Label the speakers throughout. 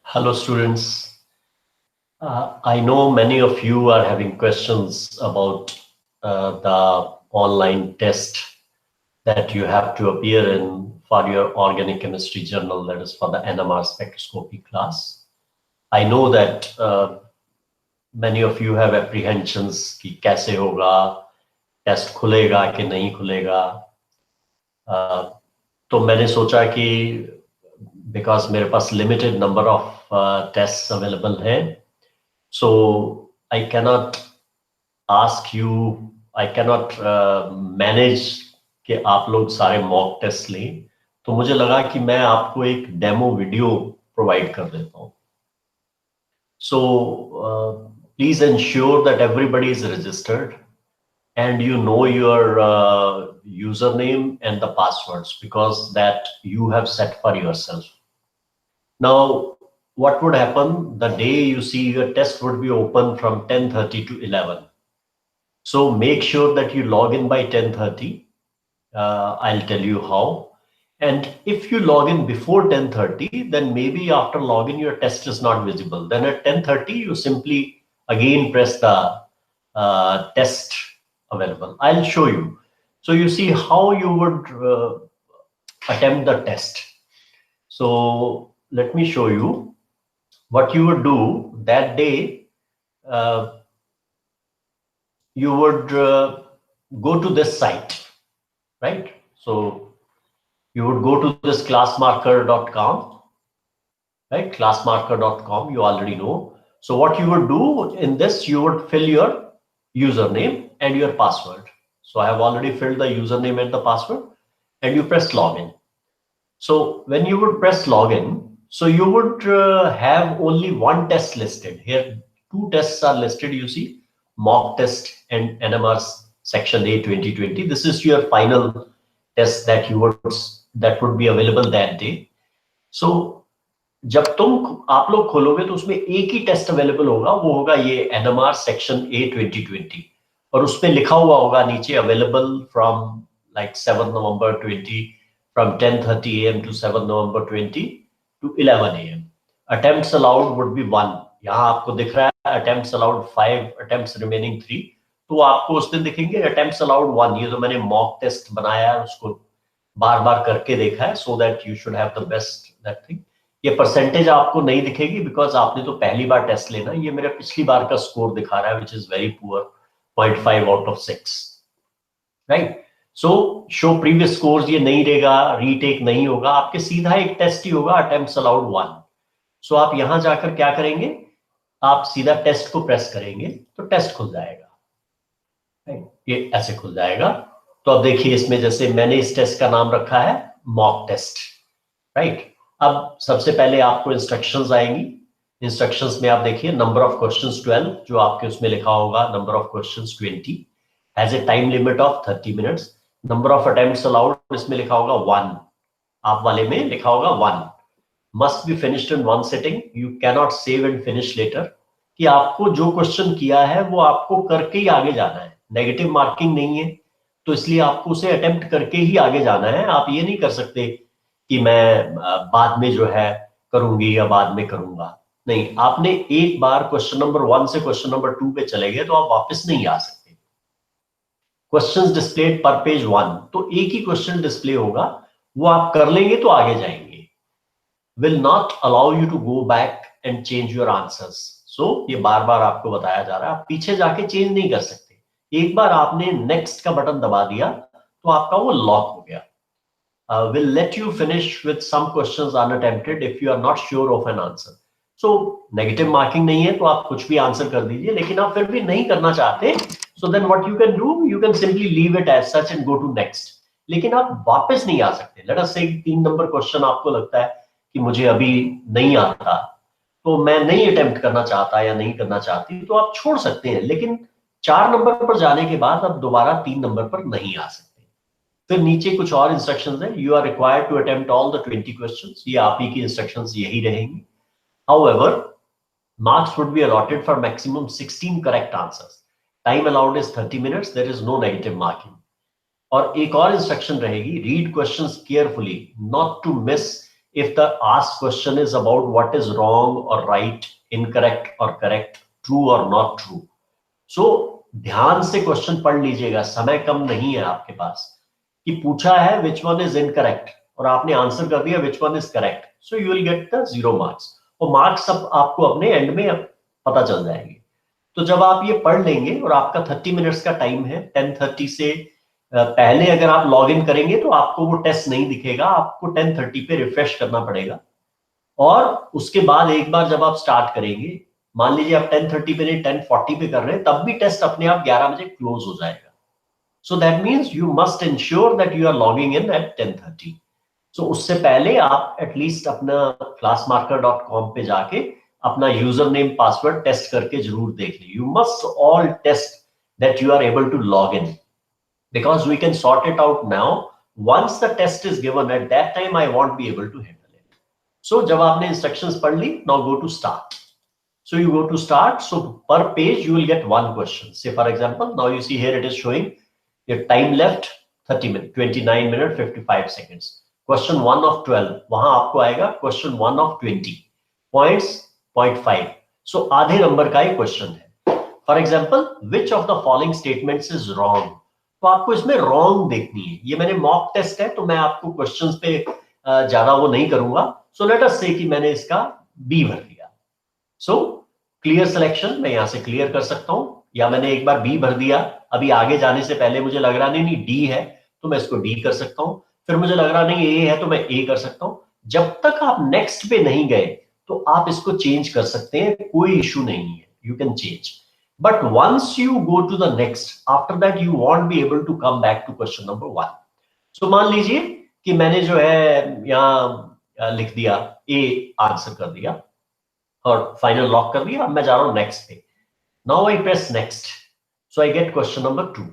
Speaker 1: Hello, students. I know many of you are having questions about the online test that you have to appear in for your organic chemistry journal, that is for the NMR spectroscopy class. I know that many of you have apprehensions कि कैसे होगा, test खुलेगा कि नहीं खुलेगा. तो मैंने सोचा कि बिकॉज मेरे पास limited number of test available हैं, so I cannot ask you, I cannot manage कि आप लोग सारे मॉक टेस्ट लें. तो मुझे लगा कि मैं आपको एक डेमो वीडियो प्रोवाइड कर देता हूँ. So please ensure that everybody is registered and you know your username and the passwords, because that you have set for yourself. Now, what would happen the day you see your test would be open from 10:30 to 11. So make sure that you log in by 10:30. I'll tell you how. And if you log in before 10:30, then maybe after login your test is not visible. Then at 10:30 you simply again press the test available. I'll show you. So you see how you would attempt the test. So let me show you what you would do that day. You would go to this site, right? So you would go to this classmarker.com, right? Classmarker.com, you already know. So what you would do in this, you would fill your username and your password. So I have already filled the username and the password, and you press login. So when you would press login, so you would have only one test listed. Here, two tests are listed, you see, mock test and NMR section A 2020. This is your final test that would be available that day. So जब आप लोग खोलोगे तो उसमें एक ही test available होगा, वो होगा ये NMR section A 2020, और उसमें लिखा हुआ होगा नीचे available from like 7 November 20 from 10:30 AM to 7 November 20 to 11 AM. Attempts allowed would be 1. यहाँ आपको दिख रहा है attempts allowed 5, attempts remaining 3. तो आपको उस दिन दिखेंगे attempts allowed 1. ये तो मैंने mock test बनाया है, उसको बार बार करके देखा है, so that you should have the best that thing. ये परसेंटेज आपको नहीं दिखेगी बिकॉज आपने तो पहली बार टेस्ट लेना. ये मेरा पिछली बार का स्कोर दिखा रहा है which is very poor, 0.5 out of 6, right? So show previous scores ये नहीं रहेगा, रीटेक नहीं होगा, आपके सीधा एक टेस्ट ही होगा attempts allowed 1. So आप यहां जाकर क्या करेंगे, आप सीधा टेस्ट को प्रेस करेंगे तो टेस्ट खुल जाएगा, right? ये ऐसे खुल जाएगा. तो अब देखिए इसमें जैसे मैंने इस टेस्ट का नाम रखा है मॉक टेस्ट, राइट? अब सबसे पहले आपको इंस्ट्रक्शंस आएंगी. इंस्ट्रक्शंस में आप देखिए नंबर ऑफ क्वेश्चंस 12, जो आपके उसमें लिखा होगा number of questions 20, has a time limit of 30 minutes. Number of attempts allowed इसमें लिखा होगा 1, आप वाले में लिखा होगा 1. Must be finished in 1 sitting, you cannot save and finish later. कि आपको जो क्वेश्चन किया है वो आपको करके ही आगे जाना है, नेगेटिव मार्किंग नहीं है, तो इसलिए आपको उसे अटेम्प्ट करके ही आगे जाना है. आप ये नहीं कर सकते कि मैं बाद में जो है करूंगी या बाद में करूंगा, नहीं. आपने एक बार क्वेश्चन नंबर 1 से क्वेश्चन नंबर 2 पे चले गए तो आप वापस नहीं आ सकते. क्वेश्चंस डिस्प्लेड पर पेज 1, तो एक ही क्वेश्चन डिस्प्ले होगा, वो आप कर लेंगे तो आगे जाएंगे. Will not allow you to go back and change your answers. So ये बार बार आपको बताया जा रहा है, आप पीछे जाके चेंज नहीं कर सकते. एक बार आपने नेक्स्ट का बटन दबा दिया तो आपका वो लॉक हो गया. Will let you finish with some questions unattempted if you are not sure of an answer. So negative marking नहीं है तो आप कुछ भी आंसर कर दीजिए, लेकिन आप फिर भी नहीं करना चाहते, so then what you can do, you can simply leave it as such and go to next. लेकिन आप वापस नहीं आ सकते. Let us say 3 number question आपको लगता है कि मुझे अभी नहीं आता, तो मैं नहीं अटेम्प्ट करना चाहता या नहीं करना चाहती, तो आप छोड़ सकते हैं, लेकिन 4 नंबर पर जाने के बाद आप दोबारा 3 नंबर पर नहीं आ सकते. फिर नीचे कुछ और इंस्ट्रक्शंस हैं. You are required to attempt all the 20 questions. ये आप ही की इंस्ट्रक्शंस यही रहेंगी. However, marks would be allotted for maximum 16 correct answers. Time allowed is 30 minutes. There is no negative marking. और एक और इंस्ट्रक्शन रहेगी, read questions carefully, not to miss if the asked question is about what is wrong or right, incorrect or correct, true or not true. So ध्यान से question पढ़ लीजिएगा, समय कम नहीं है आपके पास, कि पूछा है which one is incorrect और आपने आंसर कर दिया which one is correct, so you will get the 0 marks, और मार्क्स सब आपको अपने एंड में पता चल जाएंगे. तो जब आप ये पढ़ लेंगे और आपका 30 मिनट्स का टाइम है, 10:30 से पहले अगर आप लॉग इन करेंगे तो आपको वो टेस्ट नहीं दिखेगा, आपको 10:30 पे रिफ्रेश करना पड़ेगा. और उसके बाद एक बार जब आप स्टार्ट करेंगे, मान लीजिए आप 10:30 पे नहीं 10:40 पे कर रहे हैं, तब भी टेस्ट अपने आप 11 बजे क्लोज हो जाएगा. So that means you must ensure that you are logging in at 10:30. So उससे पहले आप एटलीस्ट अपना classmarker.com पे जाके अपना यूजर नेम पासवर्ड टेस्ट करके जरूर देख लीजिए. You must all test that you are able to log in, because we can sort it out now. Once the test is given, at that time I won't be able to handle it. So जब आपने instructions पढ़ ली, now go to start. So you go to start. So per page you will get one question. Say for example, now you see here it is showing your time left 30 minutes, 29 minutes 55 seconds. Question 1 of 12. वहां आपको आएगा question 1 of 20. Points 0.5. So आधे number का एक question है. For example, which of the following statements is wrong? तो आपको इसमें रॉन्ग देखनी है. ये मैंने मॉक टेस्ट है तो मैं आपको क्वेश्चंस पे ज्यादा वो नहीं करूंगा. सो लेट अस से कि मैंने इसका बी भर दिया. सो क्लियर सिलेक्शन मैं यहां से क्लियर कर सकता हूं, या मैंने एक बार बी भर दिया, अभी आगे जाने से पहले मुझे लग रहा नहीं डी है तो मैं इसको डी कर सकता हूं, फिर मुझे लग रहा नहीं ए है तो मैं ए कर सकता हूं. जब तक आप नेक्स्ट पे नहीं गए तो आप इसको चेंज कर सकते हैं, कोई इश्यू नहीं है, you can change. But once you go to the next, after that you won't be able to come back to question number 1. So मान लीजिए कि मैंने जो है यहाँ लिख दिया A, आंसर कर दिया और फाइनल लॉक कर दिया. अब मैं जा रहा हूँ नेक्स्ट पे. Now I press next. So I get question number 2,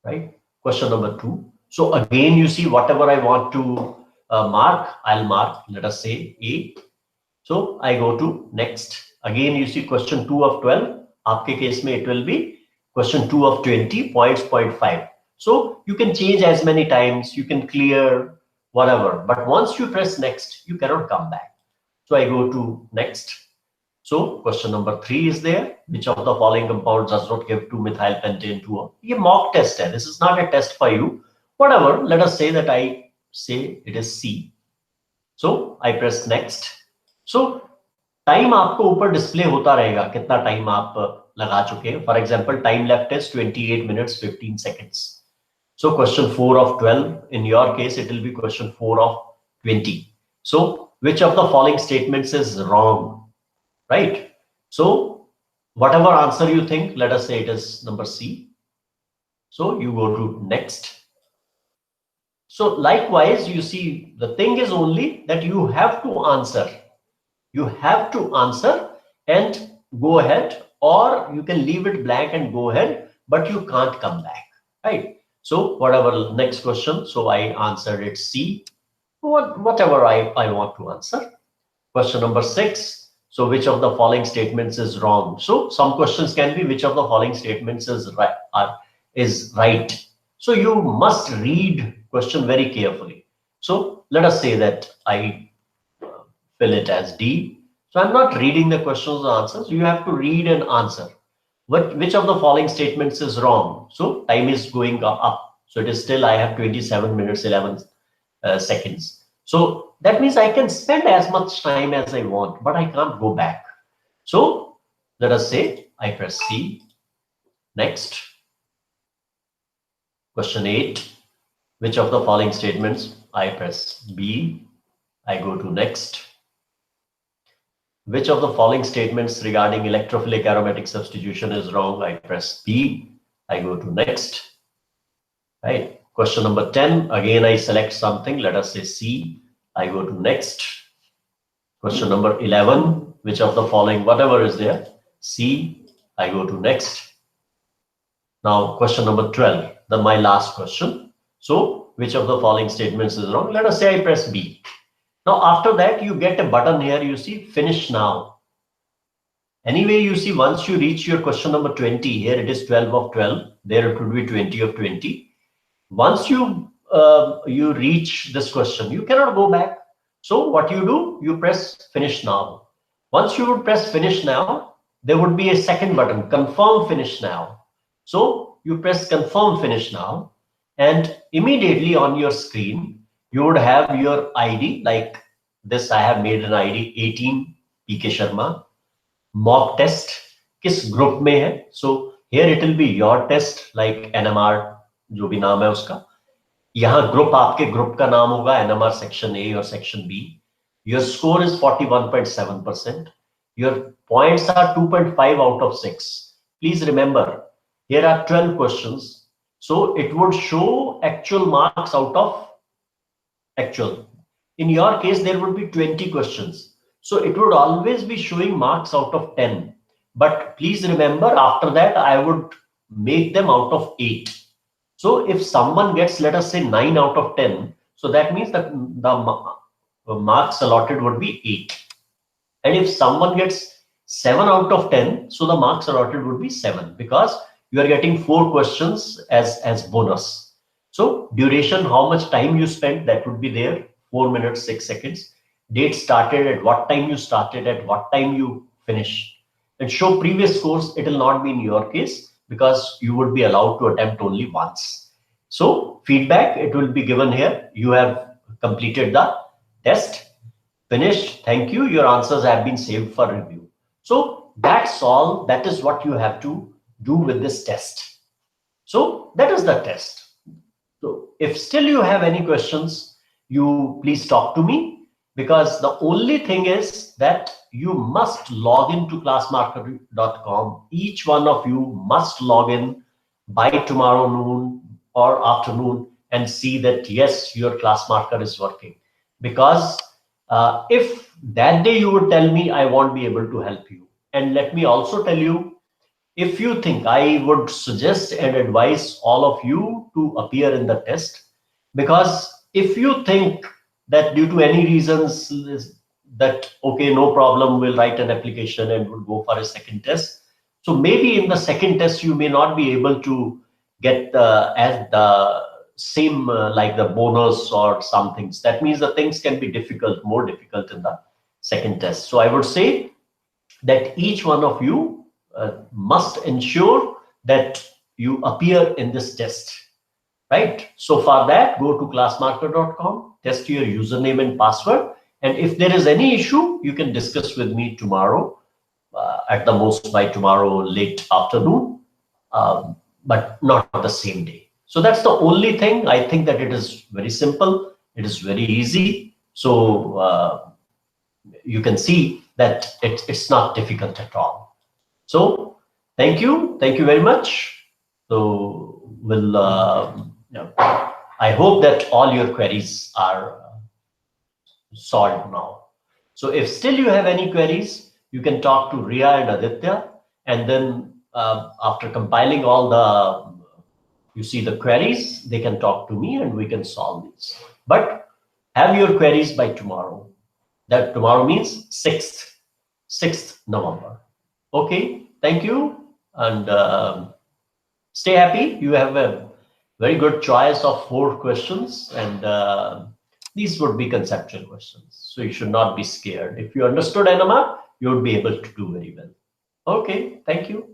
Speaker 1: right? Question number 2. So again you see whatever I want to mark, I'll mark. Let us say A. So I go to next. Again you see question 2 of 12. आपके case में it will be question 2 of 20, points 0.5. So you can change as many times, you can clear whatever, but once you press next you cannot come back. So I go to next. So question number 3 is there. Which of the following compounds does not give 2-methyl pentane 2? ये mock test है, this is not a test for you. Whatever, let us say that I say it is C. So I press next. So time आपको ऊपर display होता रहेगा कितना time आप लगा चुके हैं. For example time left is 28 minutes 15 seconds. So question 4 of 12, in your case it will be question 4 of 20. So which of the following statements is wrong, right? So whatever answer you think, let us say it is number C. So you go to next. So likewise you see the thing is only that you have to answer. You have to answer and go ahead, or you can leave it blank and go ahead, but you can't come back, right? So whatever next question, so I answered it C, whatever I want to answer. Question number 6. So which of the following statements is wrong? So some questions can be which of the following statements is right. So you must read question very carefully. So let us say that I fill it as D. So I'm not reading the questions or answers. You have to read and answer. Which of the following statements is wrong? So time is going up. So it is still, I have 27 minutes 11 seconds. So that means I can spend as much time as I want, but I can't go back. So let us say I press C. Next. Question 8. Which of the following statements? I press B. I go to next. Which of the following statements regarding electrophilic aromatic substitution is wrong? I press B. I go to next. Right. Question number 10. Again, I select something. Let us say C. I go to next. Question number 11. Which of the following, whatever is there, C. I go to next. Now, question number 12. Then my last question. So, which of the following statements is wrong? Let us say I press B. Now, after that, you get a button here, you see, finish now. Anyway, you see, once you reach your question number 20, here it is 12 of 12, there it would be 20 of 20. Once you reach this question, you cannot go back. So what you do, you press finish now. Once you would press finish now, there would be a second button, confirm finish now. So you press confirm finish now, and immediately on your screen, you would have your ID like this. I have made an ID 18 PK Sharma. Mock test किस group में है? So here it will be your test like NMR जो भी नाम है उसका. यहाँ group आपके ग्रुप का नाम होगा NMR सेक्शन A और section B. Your score is 41.7%. Your points are 2.5 out of 6. Please remember, here are 12 questions. So it would show actual marks out of actual. In your case, there would be 20 questions. So it would always be showing marks out of 10. But please remember, after that, I would make them out of 8. So if someone gets, let us say 9 out of 10, so that means that the marks allotted would be 8. And if someone gets 7 out of 10, so the marks allotted would be 7 because you are getting 4 questions as bonus. So duration, how much time you spent, that would be there, 4 minutes, 6 seconds. Date started, at what time you started, at what time you finished. And show previous scores, it will not be in your case because you would be allowed to attempt only once. So feedback, it will be given here. You have completed the test. Finished. Thank you. Your answers have been saved for review. So that's all. That is what you have to do with this test. So that is the test. So if still you have any questions, you please talk to me, because the only thing is that you must log into classmarker.com. Each one of you must log in by tomorrow noon or afternoon and see that yes, your class marker is working. Because if that day you would tell me, I won't be able to help you. And let me also tell you, if you think, I would suggest and advise all of you to appear in the test, because if you think that due to any reasons that, okay, no problem, we'll write an application and we'll go for a second test. So maybe in the second test, you may not be able to get as the same like the bonus or some things. That means the things can be difficult, more difficult in the second test. So I would say that each one of you must ensure that you appear in this test, right? So for that, go to classmarker.com, test your username and password. And if there is any issue, you can discuss with me tomorrow, at the most by tomorrow late afternoon, but not the same day. So that's the only thing. I think that it is very simple. It is very easy. So you can see that it's not difficult at all. So thank you. Thank you very much. So we'll, I hope that all your queries are solved now. So if still you have any queries, you can talk to Ria and Aditya, and then after compiling all the, you see the queries, they can talk to me and we can solve these. But have your queries by tomorrow. That tomorrow means 6th November. Okay, thank you, and stay happy. You have a very good choice of 4 questions, and these would be conceptual questions. So you should not be scared. If you understood NMR, you would be able to do very well. Okay, thank you.